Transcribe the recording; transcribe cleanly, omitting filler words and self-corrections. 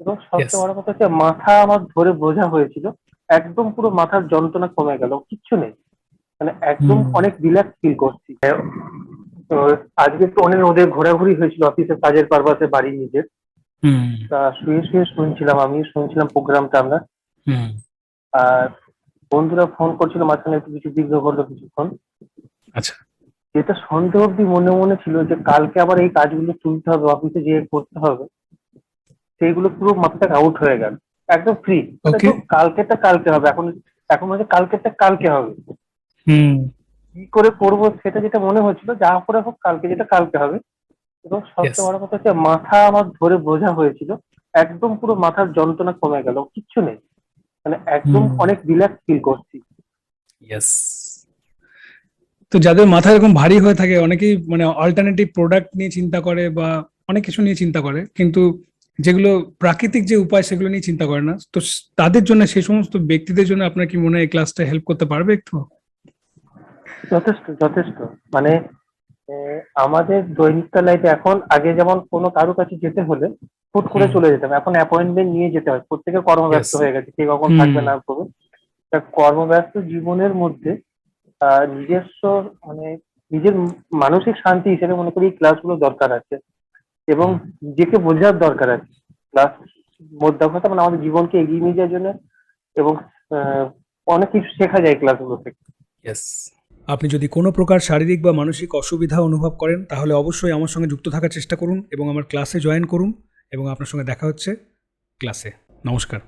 এবং ইয়েস। সবচেয়ে বড় কথা হচ্ছে মাথা আমার ধরে বোঝা হয়েছিল। একদম পুরো মাথার যন্ত্রণা কমে গেল, কিচ্ছু নেই। মানে একদম হুম। অনেক রিল্যাক্স ফিল করছি। তো আজকে একটু অনেক ওদের ঘোরাঘুরি হয়েছিল অফিসের কাজের পারপাসে বাড়ি নিজের। হুম। তা শুয়ে শুয়ে শুনছিলাম, আমি শুনছিলাম প্রোগ্রামটা আমরা। হুম। আর বন্ধুরা ফোন করছিল মাঝখানে, একটু কিছু বিঘ্ন ঘটলো কিছুক্ষণ। আচ্ছা। যেটা সন্দেহ অব্দি মনে মনে ছিল যে কালকে আবার এই কাজগুলো তুলতে হবে, অফিসে যেয়ে করতে হবে, সেইগুলো পুরো মাথা থেকে আউট হয়ে গেল। একদম ফ্রি, মানে ওকে। তো কালকেরটা কালকে হবে। এখন এখন হচ্ছে কালকেরটা কালকে হবে। হুম। কি করে করবো সেটা যেটা মনে হচ্ছিল, যা করে হোক কালকে যেটা কালকে হবে। এবং ইয়েস। সবচেয়ে বড় কথা হচ্ছে মাথা আমার ধরে বোঝা হয়েছিল। একদম পুরো মাথার যন্ত্রণা কমে গেল, কিচ্ছু নেই। মানে একদম হুম। অনেক রিল্যাক্স ফিল করছি। ইয়েস। তো যাদের মাথা এরকম ভারী হয়ে থাকে, অনেকেই মানে অল্টারনেটিভ প্রোডাক্ট নিয়ে চিন্তা করে বা অনেক কিছু নিয়ে চিন্তা করে, কিন্তু যেগুলো প্রাকৃতিক যে উপায় সেগুলো নিয়ে চিন্তা করে না। তো তাদের জন্য, সেই সমস্ত ব্যক্তিদের জন্য আপনার কি মনে হয় এই ক্লাসটা হেল্প করতে পারবে একটু? যথেষ্ট যথেষ্ট। মানে আমাদের দৈনিককার লাইফে এখন, আগে যেমন কোনো কারো কাছে যেতে হলে হুট করে হুম। চলে যেতাম, এখন অ্যাপয়েন্টমেন্ট নিয়ে যেতে হয়। প্রত্যেকে ইয়েস। কর্মব্যস্ত হয়ে গেছে, কে কখন হুম। থাকবে না করবে। তা কর্মব্যস্ত জীবনের মধ্যে নিজস্ব, মানে নিজের মানসিক শান্তি হিসেবে মনে করি এই ক্লাসগুলো দরকার আছে। এবং হুম। নিজেকে বোঝার দরকার আছে। ক্লাস মোদ্দা কথা, মানে আমাদের জীবনকে এগিয়ে নিয়ে যাওয়ার জন্য। এবং আহ, অনেক কিছু শেখা যায় ক্লাসগুলো থেকে। ইয়েস। আপনি যদি কোনো প্রকার শারীরিক বা মানসিক অসুবিধা অনুভব করেন, তাহলে অবশ্যই আমার সঙ্গে যুক্ত থাকার চেষ্টা করুন এবং আমার ক্লাসে জয়েন করুন। এবং আপনার সঙ্গে দেখা হচ্ছে ক্লাসে। নমস্কার।